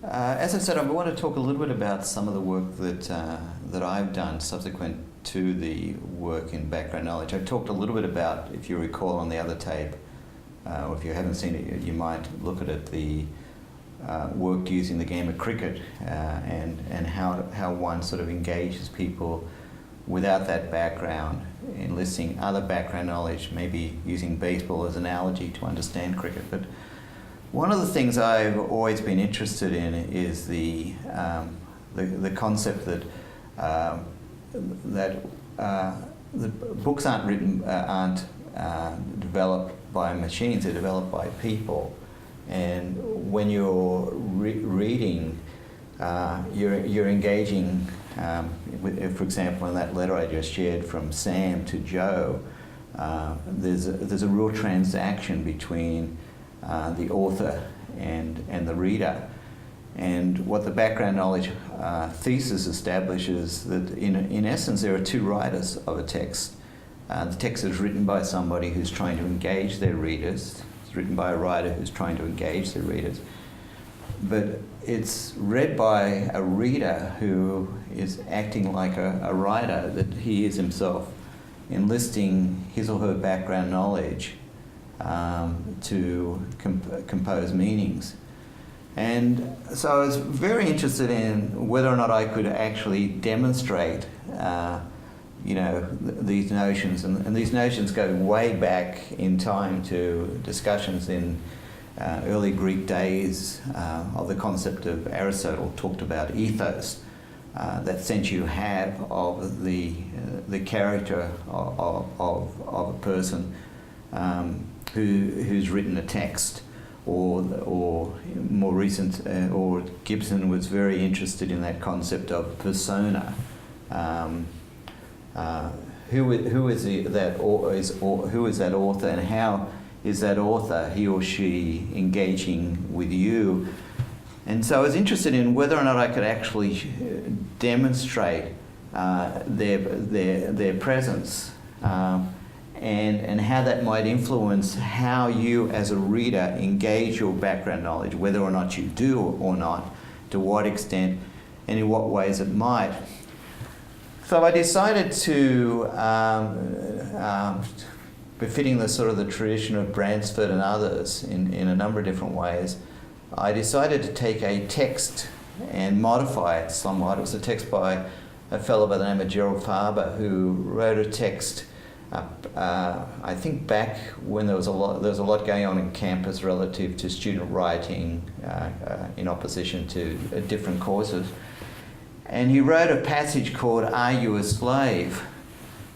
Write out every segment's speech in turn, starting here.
As I said, I want to talk a little bit about some of the work that I've done subsequent to the work in background knowledge. I talked a little bit about, if you recall on the other tape, or if you haven't seen it, you might look at it, the work using the game of cricket and how one sort of engages people without that background, enlisting other background knowledge, maybe using baseball as an analogy to understand cricket. But one of the things I've always been interested in is the concept that the books aren't developed by machines; they're developed by people. And when you're reading, you're engaging. With, for example, in that letter I just shared from Sam to Joe, there's a real transaction between the author and the reader. And what the background knowledge thesis establishes that in essence there are two writers of a text. The text is written by somebody who's trying to engage their readers. It's written by a writer who's trying to engage their readers. But it's read by a reader who is acting like a writer, that he is himself, enlisting his or her background knowledge to compose meanings. And so I was very interested in whether or not I could actually demonstrate these notions, and these notions go way back in time to discussions in early Greek days of the concept of Aristotle talked about ethos, that sense you have of the character of a person who's written a text, or more recent, or Gibson was very interested in that concept of persona. Who is that author, and how is that author, he or she, engaging with you? And so I was interested in whether or not I could actually demonstrate their presence, and how that might influence how you as a reader engage your background knowledge, whether or not you do or not, to what extent, and in what ways it might. So I decided to, befitting the sort of the tradition of Bransford and others in a number of different ways, I decided to take a text and modify it somewhat. It was a text by a fellow by the name of Gerald Faber, who wrote a text, I think back when there was a lot going on in campus relative to student writing in opposition to different causes. And he wrote a passage called "Are You a Slave?",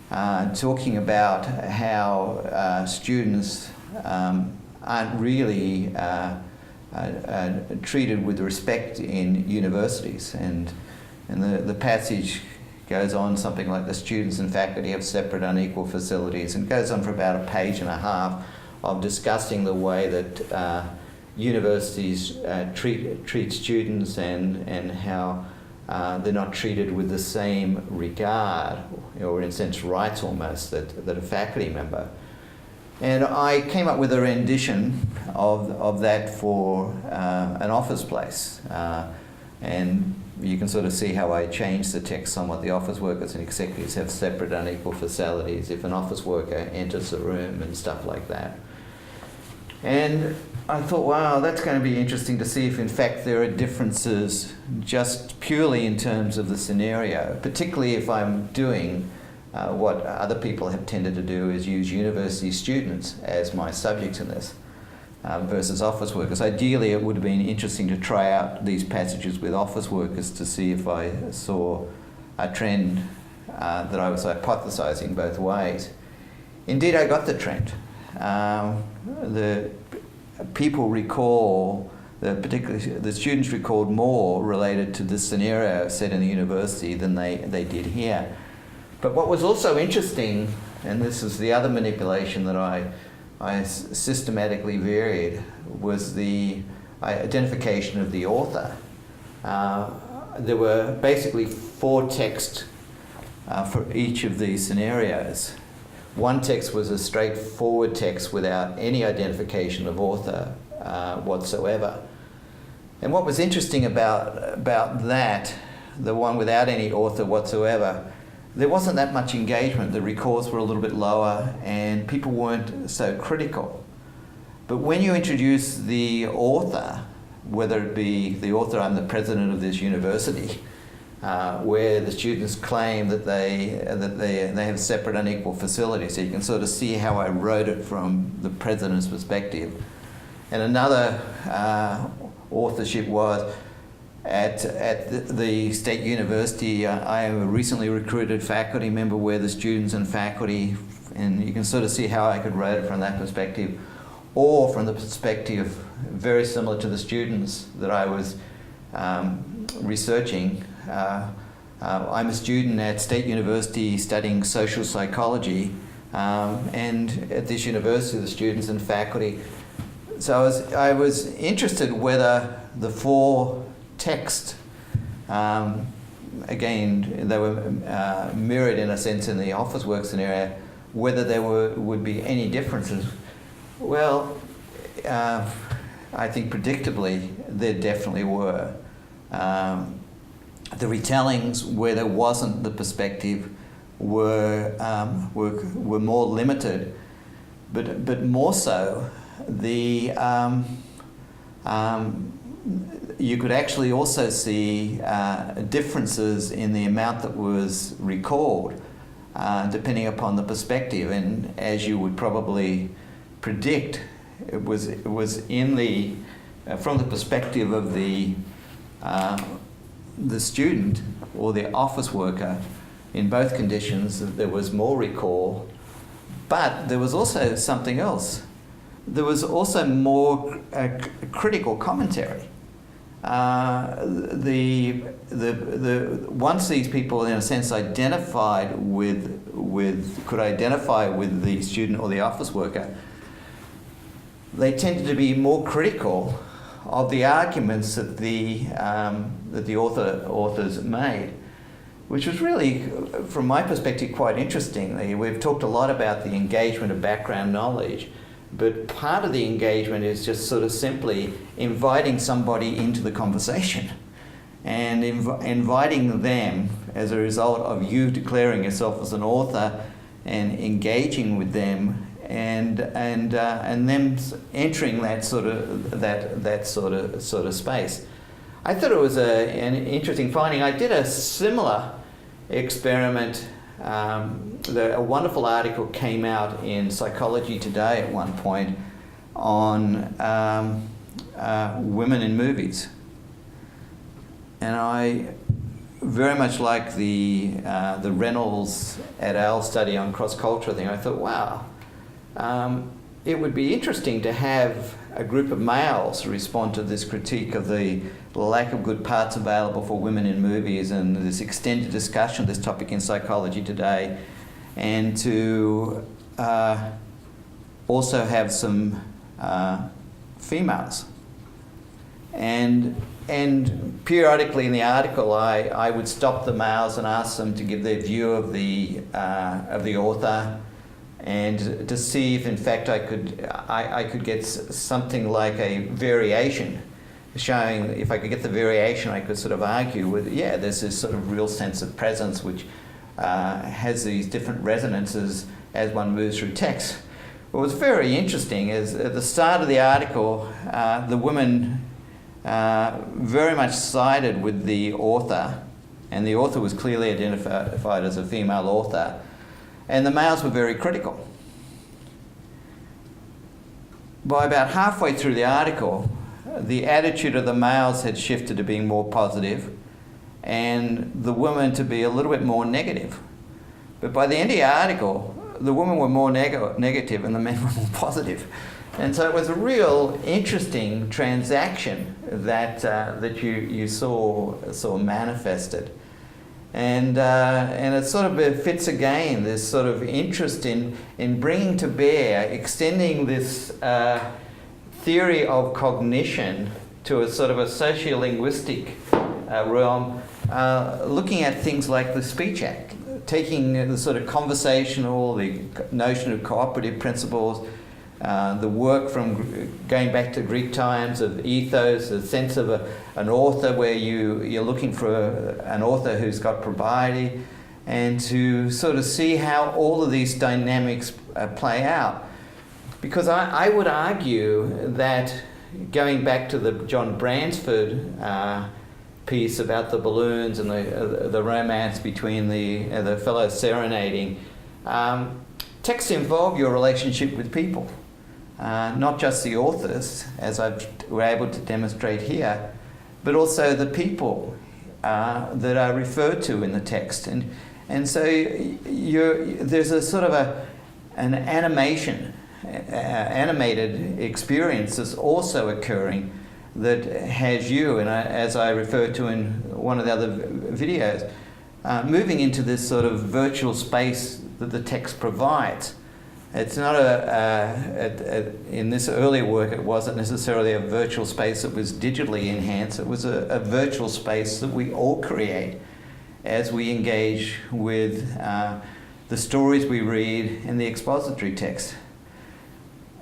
talking about how students aren't really treated with respect in universities. And the passage goes on something like the students and faculty have separate unequal facilities, and goes on for about a page and a half of discussing the way that universities treat students, and how they're not treated with the same regard, or in a sense rights almost, that a faculty member. And I came up with a rendition of that for an office place. And you can sort of see how I changed the text somewhat. The office workers and executives have separate unequal facilities if an office worker enters the room, and stuff like that. And I thought, wow, that's going to be interesting to see if in fact there are differences just purely in terms of the scenario, particularly if I'm doing what other people have tended to do, is use university students as my subjects in this, versus office workers. Ideally, it would have been interesting to try out these passages with office workers to see if I saw a trend that I was hypothesizing both ways. Indeed, I got the trend. The people recall, particularly the students recalled more related to this scenario set in the university than they did here. But what was also interesting, and this is the other manipulation that I systematically varied, was the identification of the author. There were basically 4 texts for each of these scenarios. One text was a straightforward text without any identification of author whatsoever. And what was interesting about that, the one without any author whatsoever, there wasn't that much engagement. The records were a little bit lower and people weren't so critical. But when you introduce the author, whether it be the author, I'm the president of this university, where the students claim that they have separate unequal facilities, so you can sort of see how I wrote it from the president's perspective. And another authorship was at the State University. I am a recently recruited faculty member where the students and faculty, and you can sort of see how I could write it from that perspective, or from the perspective very similar to the students that I was researching. I'm a student at State University studying social psychology, and at this university the students and faculty. So I was interested whether the four texts, again they were mirrored in a sense in the Officeworks scenario, whether there would be any differences. Well, I think predictably there definitely were. The retellings where there wasn't the perspective were more limited, but more so you could actually also see differences in the amount that was recalled, depending upon the perspective. And as you would probably predict, it was in the from the perspective of the student or the office worker. In both conditions, there was more recall, but there was also something else. There was also more critical commentary. Once these people, in a sense, could identify with the student or the office worker, they tended to be more critical of the arguments that the authors made, which was really, from my perspective, quite interesting. We've talked a lot about the engagement of background knowledge, but part of the engagement is just sort of simply inviting somebody into the conversation and inviting them as a result of you declaring yourself as an author and engaging with them and them entering that sort of space. I thought it was an interesting finding. I did a similar experiment. A wonderful article came out in Psychology Today at one point on women in movies, and I very much like the Reynolds et al. Study on cross-cultural thing. I thought, wow, it would be interesting to have a group of males respond to this critique of the lack of good parts available for women in movies and this extended discussion of this topic in Psychology Today, and to also have some females. And periodically in the article, I would stop the males and ask them to give their view of the author, and to see if in fact I could get something like a variation, showing if I could get the variation, I could sort of argue with, yeah, there's this sort of real sense of presence which has these different resonances as one moves through text. What was very interesting is at the start of the article, the women very much sided with the author, and the author was clearly identified as a female author, and the males were very critical. By about halfway through the article, the attitude of the males had shifted to being more positive, and the women to be a little bit more negative. But by the end of the article, the women were more negative and the men were more positive. And so it was a real interesting transaction that you saw manifested. And it sort of fits again this sort of interest in bringing to bear, extending this theory of cognition to a sort of a sociolinguistic realm, looking at things like the Speech Act, taking the sort of conversational, the notion of cooperative principles, the work from going back to Greek times of ethos, a sense of an author where you're looking for an author who's got propriety, and to sort of see how all of these dynamics play out. Because I would argue that going back to the John Bransford piece about the balloons and the romance between the fellows serenading, texts involve your relationship with people, not just the authors, as we're able to demonstrate here, but also the people that are referred to in the text. And so there's a sort of an animated experience that's also occurring that has you, and as I referred to in one of the other videos, moving into this sort of virtual space that the text provides. It's not in this earlier work, it wasn't necessarily a virtual space that was digitally enhanced. It was a virtual space that we all create as we engage with the stories we read in the expository text.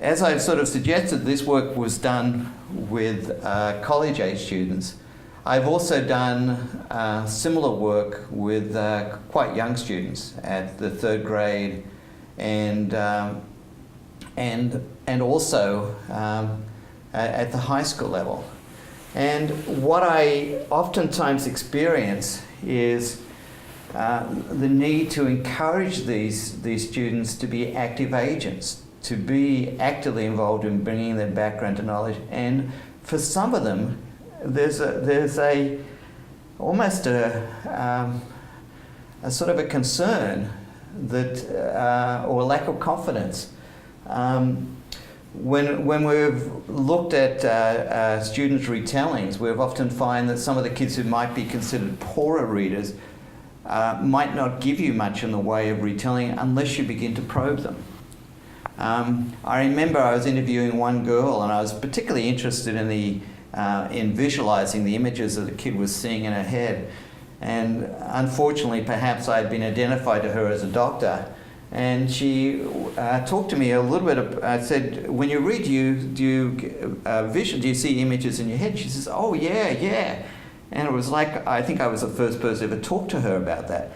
As I've sort of suggested, this work was done with college-age students. I've also done similar work with quite young students at the third grade and also at the high school level. And what I oftentimes experience is the need to encourage these students to be active agents, to be actively involved in bringing their background to knowledge. And for some of them, there's almost a sort of a concern that or lack of confidence. When we've looked at students' retellings, we've often find that some of the kids who might be considered poorer readers might not give you much in the way of retelling unless you begin to probe them. I remember I was interviewing one girl, and I was particularly interested in visualizing the images that the kid was seeing in her head. And unfortunately, perhaps I had been identified to her as a doctor. And she talked to me a little bit. I said, "When you read, do you see images in your head?" She says, "Oh yeah." And it was like, I think I was the first person to ever talk to her about that.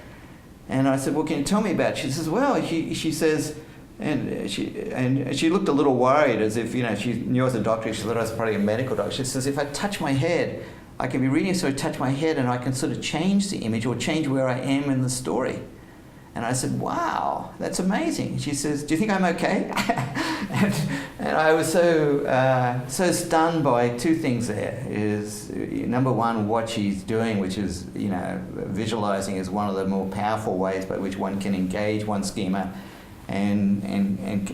And I said, "Well, can you tell me about it?" She says, "Well," she says. And she looked a little worried, as if, she knew I was a doctor. She thought I was probably a medical doctor. She says, "If I touch my head, I can be reading, so I touch my head and I can sort of change the image or change where I am in the story." And I said, "Wow, that's amazing." She says, "Do you think I'm okay?" and I was so stunned by two things there. Is number one, what she's doing, which is, visualizing is one of the more powerful ways by which one can engage one schema and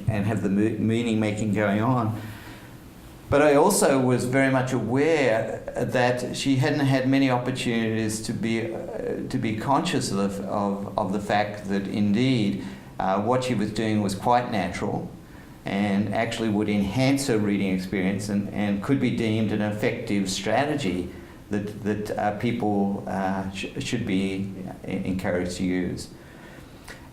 have the meaning making going on. But I also was very much aware that she hadn't had many opportunities to be conscious of the fact that indeed what she was doing was quite natural and actually would enhance her reading experience and could be deemed an effective strategy that people should be encouraged to use.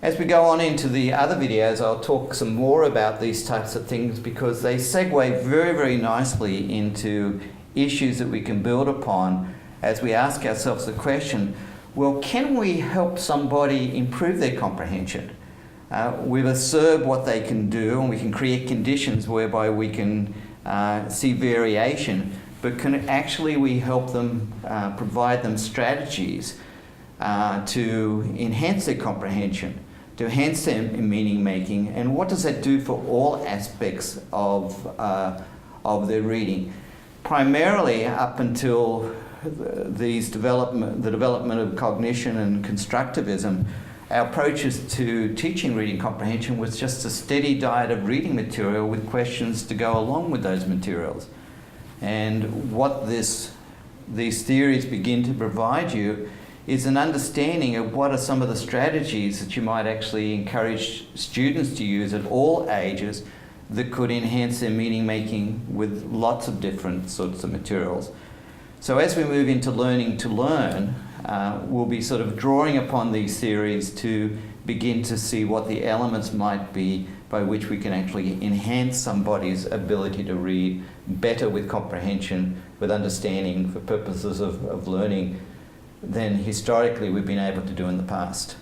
As we go on into the other videos, I'll talk some more about these types of things because they segue very, very nicely into issues that we can build upon as we ask ourselves the question, well, can we help somebody improve their comprehension? We've observed what they can do, and we can create conditions whereby we can see variation, but can actually we help them, provide them strategies to enhance their comprehension, to enhance their meaning making, and what does that do for all aspects of their reading? Primarily up until the development of cognition and constructivism, our approaches to teaching reading comprehension was just a steady diet of reading material with questions to go along with those materials. And what these theories begin to provide you is an understanding of what are some of the strategies that you might actually encourage students to use at all ages that could enhance their meaning making with lots of different sorts of materials. So as we move into learning to learn, we'll be sort of drawing upon these theories to begin to see what the elements might be by which we can actually enhance somebody's ability to read better with comprehension, with understanding for purposes of learning than historically we've been able to do in the past.